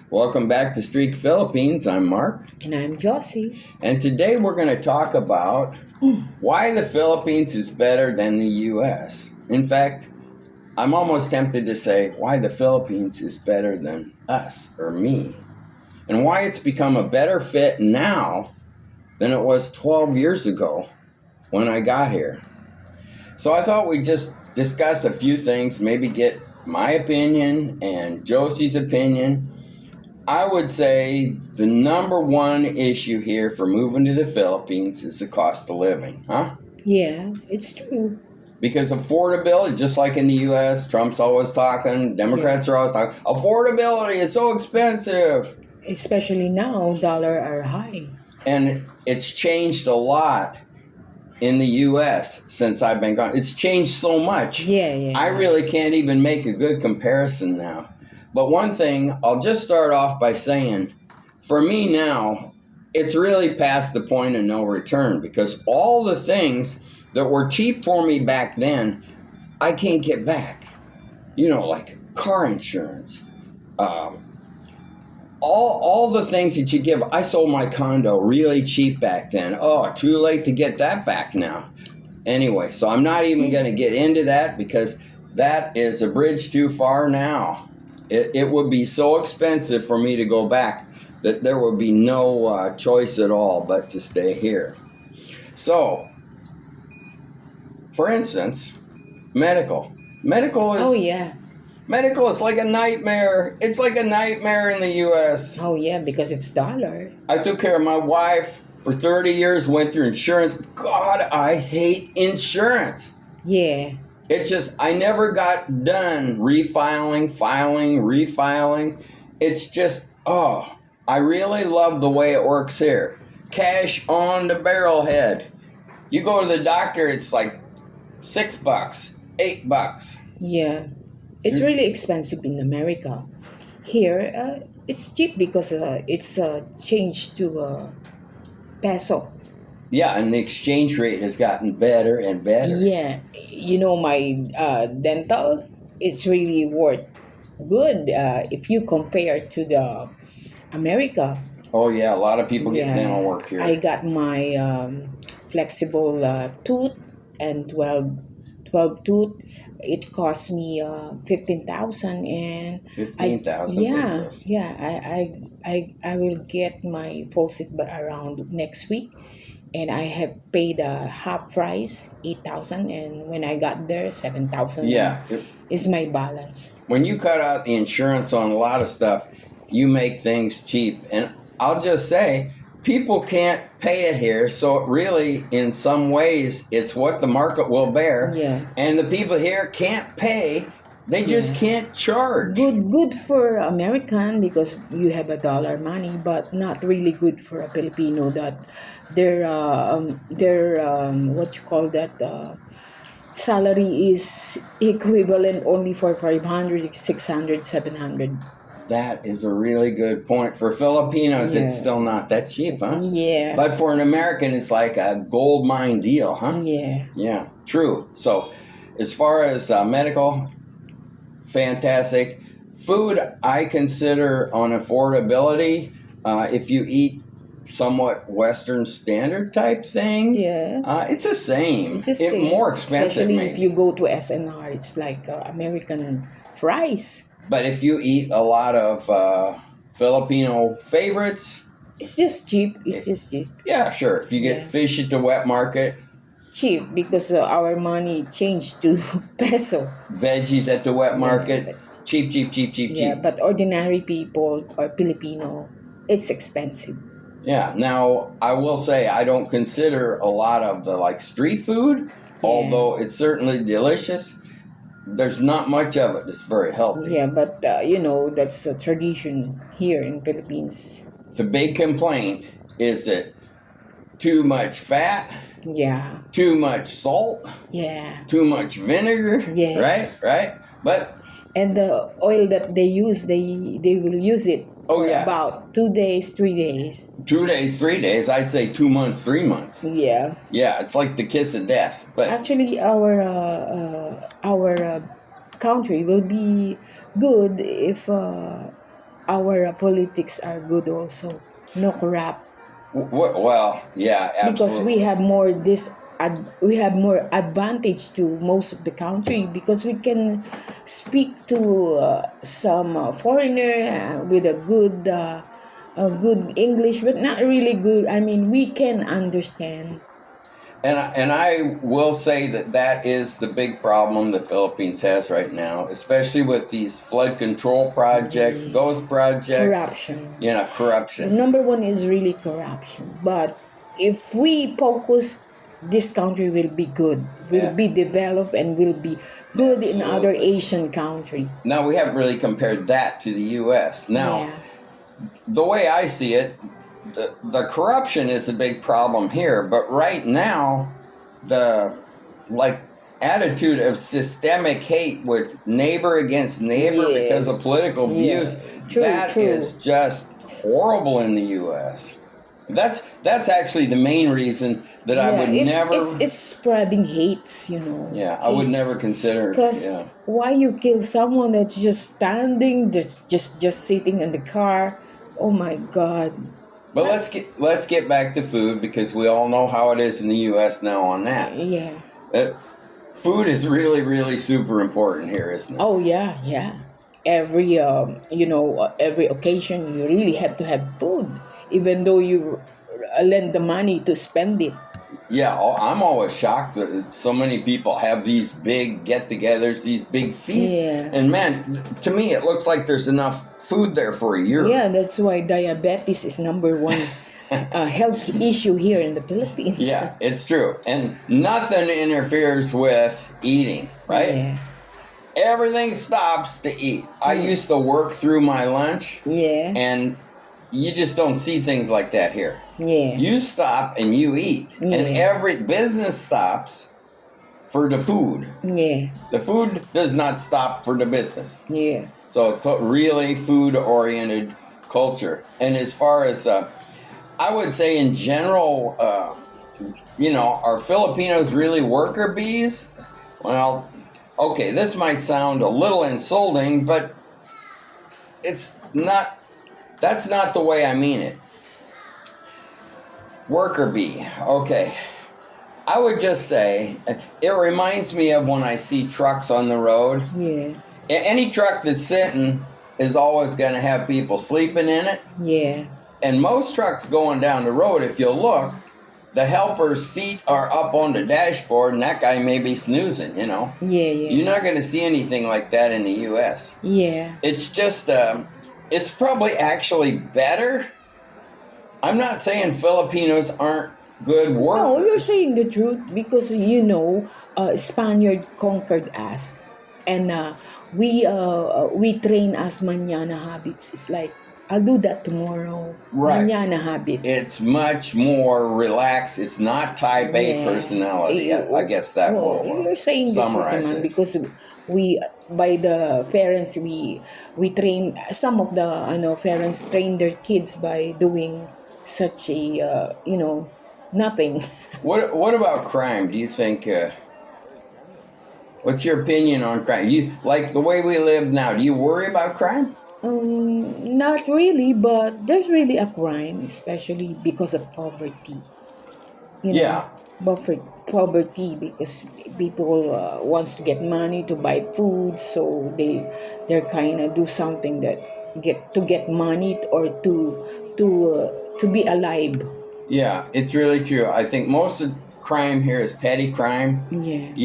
Welcome back to Streak Philippines. I'm Mark. And I'm Josie. And today we're going to talk about why the Philippines is better than the U.S. In fact, I'm almost tempted to say why the Philippines is better than us or me. And why it's become a better fit now than it was 12 years ago when I got here. So I thought we'd just discuss a few things, maybe get my opinion and Josie's opinion. I would say the number one issue here for moving to the Philippines is the cost of living, huh? Yeah, it's true. Because affordability, just like in the U.S., Trump's always talking, Democrats are always talking, affordability, it's so expensive. Especially now, dollar are high. And it's changed a lot in the U.S. since I've been gone. It's changed so much. Yeah. I really can't even make a good comparison now. But one thing, I'll just start off by saying, for me now, it's really past the point of no return because all the things that were cheap for me back then, I can't get back. You know, like car insurance, all the things that you give. I sold my condo really cheap back then. Oh, too late to get that back now. Anyway, so I'm not even going to get into that because that is a bridge too far now. It would be so expensive for me to go back that there would be no choice at all but to stay here. So, for instance, medical. Medical is like a nightmare. It's like a nightmare in the U.S. Oh yeah, because it's dollar. I took care of my wife for 30 years, went through insurance. God, I hate insurance. Yeah. It's just, I never got done refiling. It's just, I really love the way it works here. Cash on the barrelhead. You go to the doctor, it's like $6, $8. Yeah. It's really expensive in America. Here, it's cheap because it's changed to peso. Yeah, and the exchange rate has gotten better and better. Yeah. You know, my dental, it's really worth good if you compare to the America. Oh, yeah, a lot of people get dental work here. I got my flexible tooth and 12 tooth. It cost me 15,000 and 15,000 pesos. I will get my full set around next week, and I have paid half price 8,000, and when I got there 7,000. Yeah. Is my balance. When you cut out the insurance on a lot of stuff, you make things cheap. And I'll just say, people can't pay it here, so it really, in some ways, it's what the market will bear. Yeah. And the people here can't pay. They just can't charge. Good for American because you have a dollar money, but not really good for a Filipino that their what you call that salary is equivalent only for 500, 600, 700. That is a really good point. For Filipinos, it's still not that cheap, huh? Yeah. But for an American, it's like a gold mine deal, huh? Yeah. Yeah, true. So as far as medical, fantastic. Food, I consider on affordability, if you eat somewhat Western standard type thing, it's the same. It's the same. More expensive, especially maybe. if you go to SNR, it's like American fries. But if you eat a lot of Filipino favorites, it's just cheap. Yeah, sure. If you get fish at the wet market, cheap because our money changed to peso. Veggies at the wet market, cheap. Yeah, but ordinary people or Filipino, it's expensive. Yeah. Now, I will say I don't consider a lot of the street food, although it's certainly delicious. There's not much of it that's very healthy. Yeah, but that's a tradition here in Philippines. The big complaint is that too much fat. Yeah. Too much salt. Yeah. Too much vinegar. Yeah. Right. But and the oil that they use, they will use it for about 2 days, 3 days. 2 days, 3 days. I'd say 2 months, 3 months. Yeah. Yeah, it's like the kiss of death. But actually, our country will be good if our politics are good also. No corrupt. Well, yeah, Because we absolutely. have more we have more advantage to most of the country because we can speak to some foreigner with a good English, but not really good. I mean, we can understand. And I will say that that is the big problem the Philippines has right now, especially with these flood control projects, The ghost projects, corruption. corruption. Number one is really corruption. But if we focus, this country will be good, will Yeah, be developed, and will be good in other absolutely. Asian country. Now we haven't really compared that to the U.S. Now, Yeah, the way I see it, the corruption is a big problem here, but right now, the like attitude of systemic hate with neighbor against neighbor yeah, because of political yeah. views, True, that true. is just horrible in the U.S. That's actually the main reason that I Yeah, would it's never, it's spreading hates, you know, yeah, I would never hates. consider, Cause yeah. why you kill someone that's just standing, just sitting in the car? Oh my God, But let's that's get back to food because we all know how it is in the U.S. now on that. yeah. Uh, Food is really, really super important here, isn't it? Oh yeah, yeah. Every every occasion you really have to have food, even though you lend the money to spend it. Yeah, I'm always shocked that so many people have these big get-togethers, these big feasts, Yeah, and man, to me, it looks like there's enough food there for a year. yeah. That's why diabetes is number one health issue here in the Philippines. Yeah, it's true, and nothing interferes with eating, right? Yeah, Everything stops to eat. I used to work through my lunch, yeah, and you just don't see things like that here. yeah, You stop and you eat, and yeah, every business stops for the food. yeah, The food does not stop for the business. yeah, So really food oriented culture. And as far as I would say in general, are Filipinos really worker bees? Well, okay, this might sound a little insulting, but it's not. That's not the way I mean it. Worker bee. Okay. I would just say it reminds me of when I see trucks on the road. yeah, Any truck that's sitting is always going to have people sleeping in it. yeah, And most trucks going down the road, if you look, the helper's feet are up on the dashboard and that guy may be snoozing, yeah, You're yeah, not going to see anything like that in the U.S. yeah. It's just, it's probably actually better. I'm not saying Filipinos aren't good No, you're workers. saying the truth because Spaniard conquered us, and we train as mañana habits. It's like I'll do that tomorrow. Right. Mañana habit. It's much more relaxed. It's not type A Yeah. personality. I guess that Well, will you're saying the truth, summarize man, it. because we by the parents we train some of the parents train their kids by doing such a nothing. What about crime? Do you think? What's your opinion on crime? You like the way we live now? Do you worry about crime? Not really, but there's really a crime, especially because of poverty. You know, Yeah, but for poverty because people wants to get money to buy food, so they're kind of do something that get money or to be alive. yeah, it's really true. I think most of crime here is petty crime. Yeah.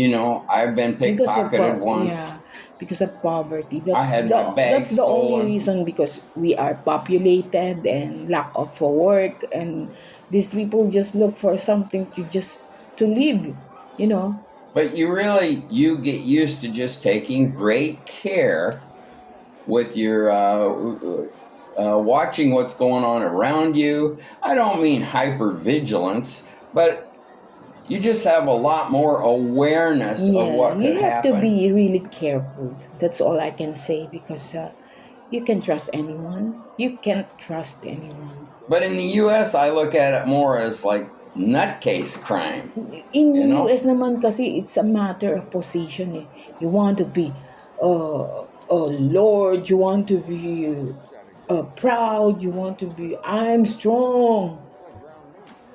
I've been because of pickpocketed once. yeah, because of poverty, I had my bag that's the only stolen. reason, because we are populated and lack of work, and these people just look for something to just to live, you know. But you get used to just taking great care with your watching what's going on around you. I don't mean hypervigilance, but you just have a lot more awareness of Yeah, what could you have to happen. be really careful. That's all I can say, because you can trust anyone, you can't trust anyone. But in the U.S., I look at it more as like nutcase crime. In You know? US naman kasi, it's a matter of position You want to be a lord, you want to be proud. You want to be, I'm strong.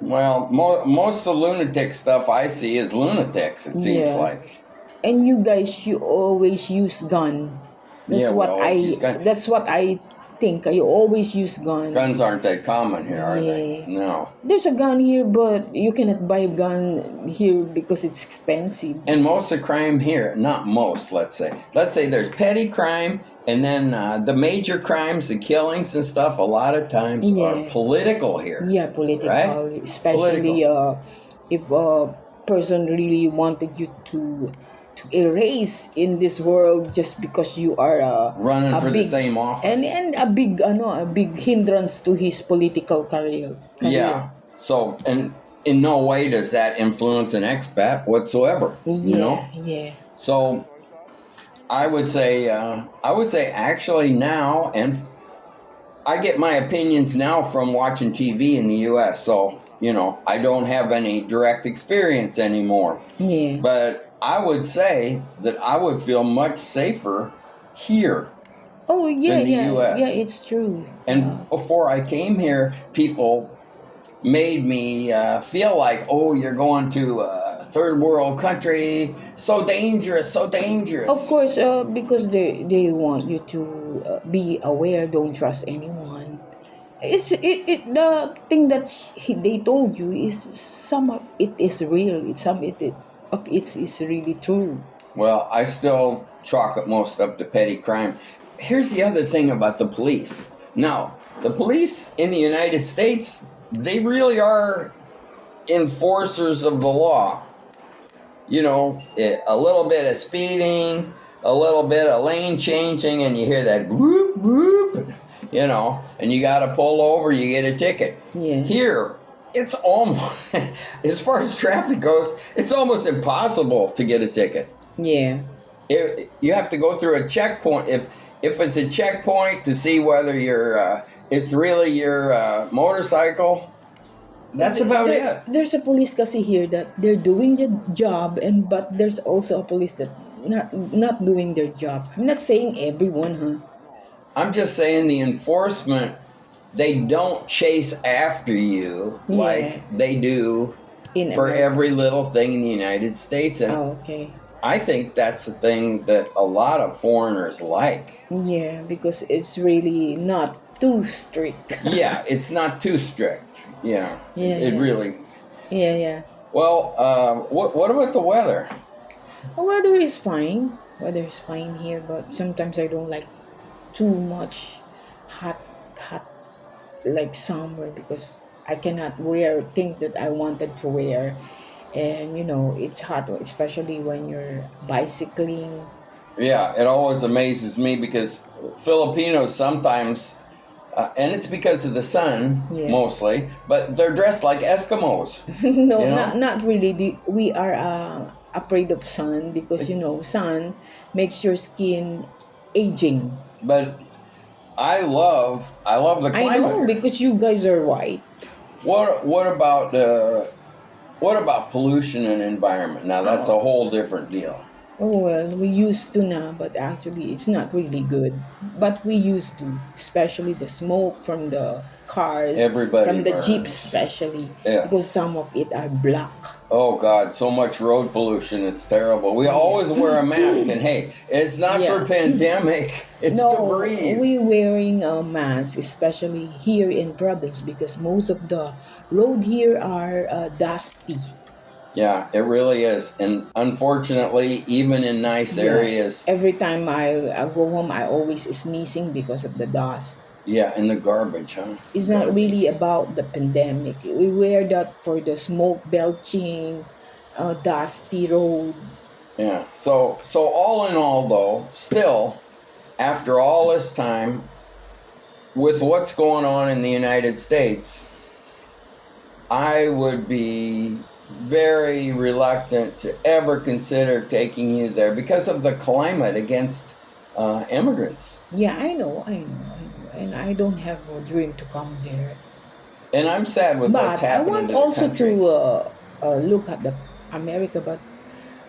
Well, most of the lunatic stuff I see is lunatics. It seems Yeah. like. And you guys, you always use gun. Yeah, we always use gun. That's what I think. You always use gun. Guns aren't that common here, are they? Yeah. No. There's a gun here, but you cannot buy a gun here because it's expensive. And most of crime here, not most, let's say there's petty crime, and then the major crimes, the killings and stuff, a lot of times are political here. Yeah, political. Right? Especially if a person really wanted you to erase in this world just because you are Running a for big, the same office. and a big hindrance to his political career. Yeah. So, and in no way does that influence an expat whatsoever. You know. Yeah. So, I would say actually now, and I get my opinions now from watching TV in the U.S. So, I don't have any direct experience anymore. Yeah. But I would say that I would feel much safer here. Oh yeah, in the US. Yeah, it's true. And before I came here, people made me feel like, oh, you're going to a third world country, so dangerous. Of course, because they want you to be aware. Don't trust anyone. The thing that they told you is some of it is real. Some of it is really true. Well, I still chalk it most up to petty crime. Here's the other thing about the police. Now, the police in the United States, they really are enforcers of the law. A little bit of speeding, a little bit of lane changing, and you hear that whoop, whoop, and you got to pull over, you get a ticket. Yeah. Here, it's almost, as far as traffic goes, it's almost impossible to get a ticket. Yeah. You have to go through a checkpoint. If it's a checkpoint to see whether it's really your motorcycle, that's about it. There's a police kasi here that they're doing their job, but there's also a police that not doing their job. I'm not saying everyone, huh? I'm just saying the enforcement, they don't chase after you like they do for America. every little thing in the United States. And Okay. I think that's the thing that a lot of foreigners like. Yeah, because it's really not too strict. Yeah, it's not too strict. Yeah. It really. Yeah. Well, what about the weather? The weather is fine. Weather is fine here, but sometimes I don't like too much hot like summer because I cannot wear things that I wanted to wear. And it's hot, especially when you're bicycling. Yeah, it always amazes me because Filipinos sometimes, and it's because of the sun mostly, but they're dressed like Eskimos. No, not really. We are afraid of sun because sun makes your skin aging. But I love the climate. I know because you guys are white. What about pollution and environment? Now that's a whole different deal. Oh well, we used to now, but actually it's not really good. But we used to, especially the smoke from the cars, Everybody from the burns. Jeeps especially, Yeah. because some of it are black. Oh God, so much road pollution, it's terrible. We always wear a mask, and hey, it's not for pandemic, it's to breathe. We wearing a mask, especially here in province, because most of the road here are dusty. Yeah, it really is. And unfortunately, even in nice areas, Every time I go home, I always sneezing because of the dust. yeah, in the garbage, huh? It's not really about the pandemic. We wear that for the smoke belching, dusty road. Yeah. So all in all, though, still, after all this time, with what's going on in the United States, I would be very reluctant to ever consider taking you there because of the climate against immigrants. Yeah, I know. And I don't have a dream to come there. And I'm sad with what's But I happening want to the also country. to look at the America, but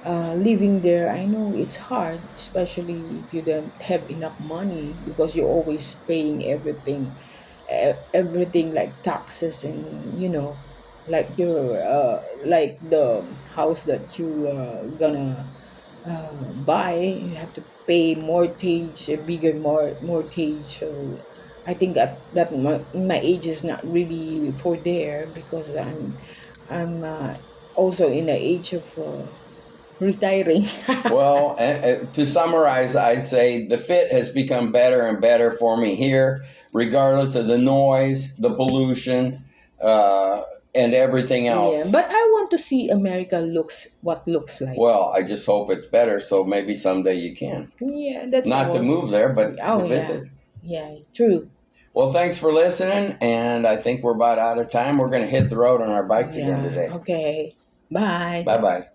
living there. I know it's hard, especially if you don't have enough money because you're always paying everything, everything like taxes and like your like the house that you gonna buy. You have to pay mortgage, a bigger mortgage. So I think that my age is not really for there because I'm also in the age of retiring. Well, to summarize, I'd say the fit has become better and better for me here, regardless of the noise, the pollution, and everything Yeah, else. but I want to see America looks like. Well, I just hope it's better, so maybe someday you can. Yeah, that's Not to all. move there, but Oh to yeah, visit. yeah, true. Well, thanks for listening, and I think we're about out of time. We're going to hit the road on our bikes again Yeah, today. okay. Bye. Bye bye.